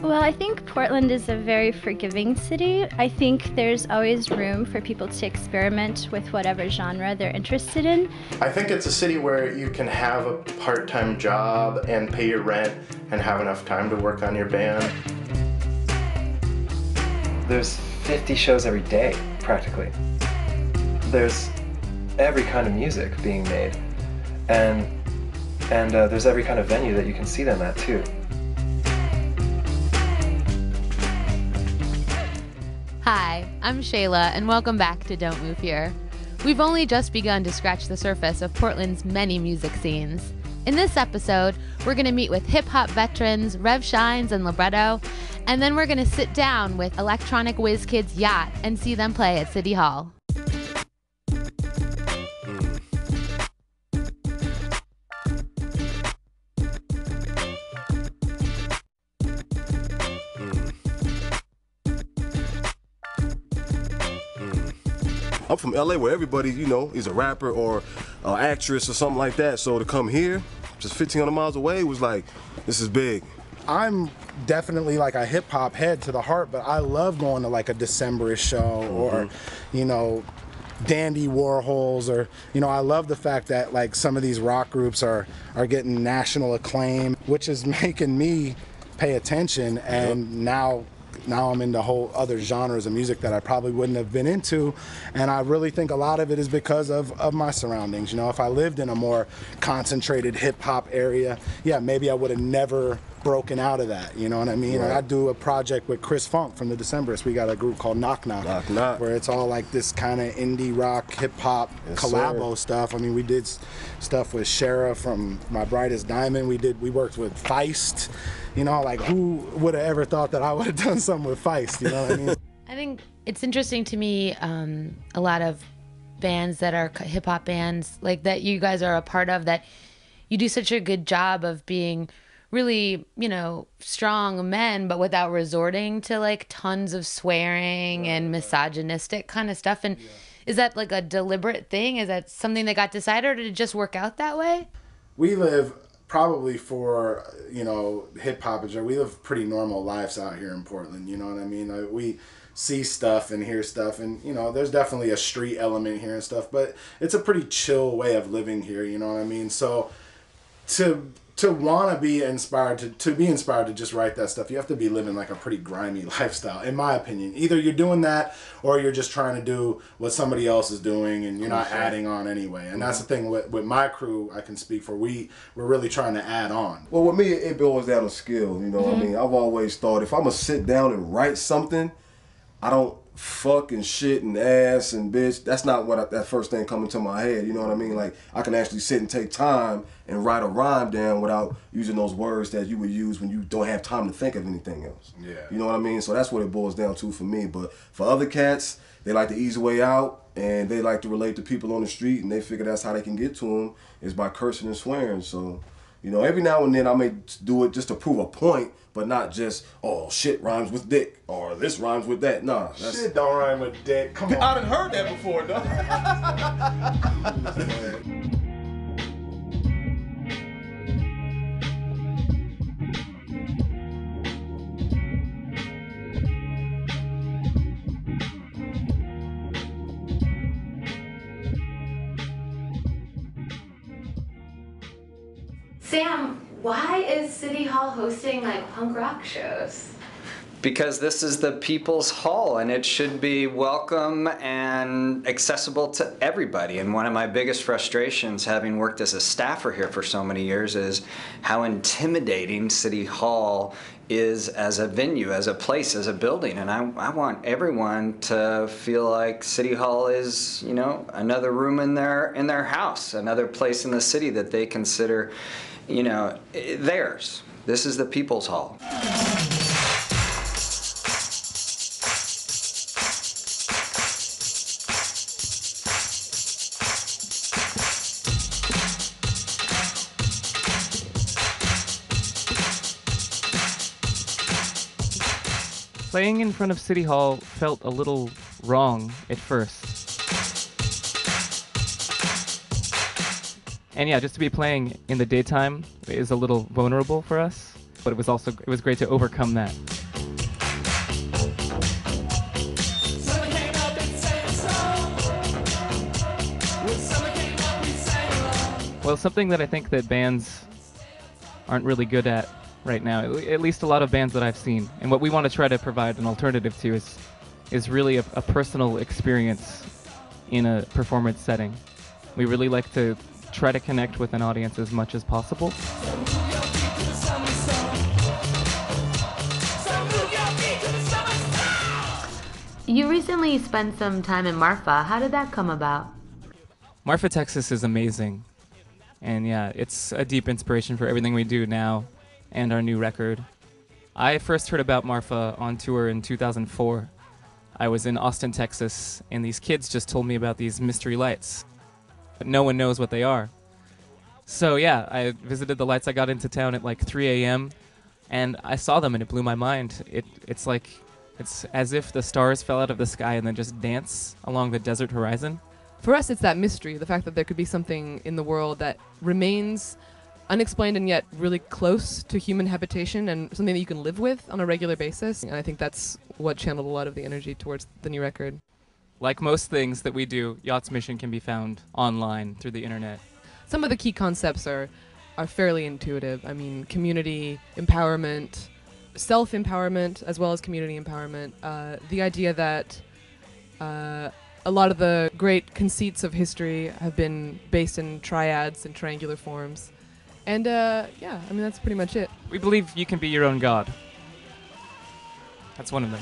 Well, I think Portland is a very forgiving city. I think there's always room for people to experiment with whatever genre they're interested in. I think it's a city where you can have a part-time job and pay your rent and have enough time to work on your band. There's 50 shows every day, practically. There's every kind of music being made. And there's every kind of venue that you can see them at, too. Hi, I'm Shayla, and welcome back to Don't Move Here. We've only just begun to scratch the surface of Portland's many music scenes. In this episode, we're going to meet with hip-hop veterans Rev Shines and Libretto, and then we're going to sit down with electronic whiz kids YACHT and see them play at City Hall. I'm from LA where everybody, is a rapper or an actress or something like that. So to come here, just 1,500 miles away, was like, this is big. I'm definitely like a hip hop head to the heart, but I love going to like a Decemberish show or, Dandy Warhols or, I love the fact that like some of these rock groups are getting national acclaim, which is making me pay attention. And now I'm into whole other genres of music that I probably wouldn't have been into, and I really think a lot of it is because of my surroundings. If I lived in a more concentrated hip-hop area, yeah, maybe I would have never broken out of that, you know what I mean? Right. I do a project with Chris Funk from the Decemberists. We got a group called Knock Knock, where it's all like this kind of indie rock, hip-hop collabo stuff. I mean, we did stuff with Shara from My Brightest Diamond. We worked with Feist. Like who would have ever thought that I would have done something with Feist, you know what I mean? I think it's interesting to me, a lot of bands that are hip-hop bands, like that you guys are a part of, that you do such a good job of being really, strong men, but without resorting to like tons of swearing and misogynistic kind of stuff. And is that like a deliberate thing? Is that something that got decided, or did it just work out that way? We live probably for, hip hop, we live pretty normal lives out here in Portland, you know what I mean? We see stuff and hear stuff, and, there's definitely a street element here and stuff, but it's a pretty chill way of living here, you know what I mean? So to want to be inspired, to be inspired to just write that stuff, you have to be living like a pretty grimy lifestyle, in my opinion. Either you're doing that or you're just trying to do what somebody else is doing and you're not adding on anyway. And that's the thing with my crew, I can speak for, we're really trying to add on. Well, with me, it boils down to skill, what I mean? I've always thought if I'm going to sit down and write something, I don't fuck and shit and ass and bitch. That's not what that first thing coming to my head, you know what I mean? Like, I can actually sit and take time and write a rhyme down without using those words that you would use when you don't have time to think of anything else. Yeah. You know what I mean? So that's what it boils down to for me. But for other cats, they like the easy way out, and they like to relate to people on the street, and they figure that's how they can get to them is by cursing and swearing. So, every now and then I may do it just to prove a point, but not just, oh, shit rhymes with dick, or this rhymes with that. Nah. Shit don't rhyme with dick. Come on. I done heard that before, though. Sam, why is City Hall hosting like punk rock shows? Because this is the People's Hall, and it should be welcome and accessible to everybody. And one of my biggest frustrations, having worked as a staffer here for so many years, is how intimidating City Hall is as a venue, as a place, as a building. And I want everyone to feel like City Hall is, another room in their house, another place in the city that they consider, theirs. This is the People's Hall. Playing in front of City Hall felt a little wrong at first. And yeah, just to be playing in the daytime is a little vulnerable for us, but it was great to overcome that. Well, something that I think that bands aren't really good at right now, at least a lot of bands that I've seen, and what we want to try to provide an alternative to is really a personal experience in a performance setting. We really like to try to connect with an audience as much as possible. You recently spent some time in Marfa. How did that come about? Marfa, Texas is amazing. And yeah, it's a deep inspiration for everything we do now and our new record. I first heard about Marfa on tour in 2004. I was in Austin, Texas, and these kids just told me about these mystery lights. But no one knows what they are. So yeah, I visited the lights. I got into town at like 3 a.m. and I saw them and it blew my mind. It's as if the stars fell out of the sky and then just dance along the desert horizon. For us, it's that mystery, the fact that there could be something in the world that remains unexplained and yet really close to human habitation and something that you can live with on a regular basis. And I think that's what channeled a lot of the energy towards the new record. Like most things that we do, Yacht's mission can be found online through the internet. Some of the key concepts are fairly intuitive. I mean, community, empowerment, self-empowerment, as well as community empowerment. The idea that a lot of the great conceits of history have been based in triads and triangular forms. And yeah, I mean, that's pretty much it. We believe you can be your own god. That's one of them.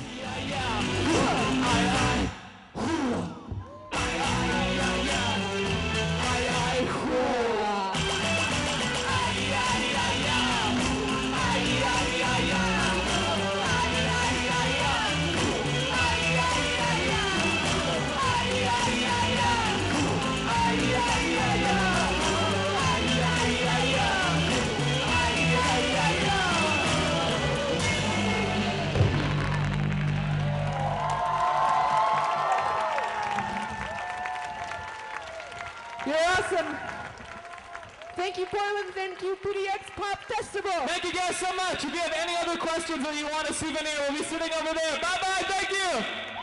You're awesome. Thank you, Portland. Thank you, PDX Pop Festival. Thank you guys so much. If you have any other questions or you want a souvenir, we'll be sitting over there. Bye-bye. Thank you.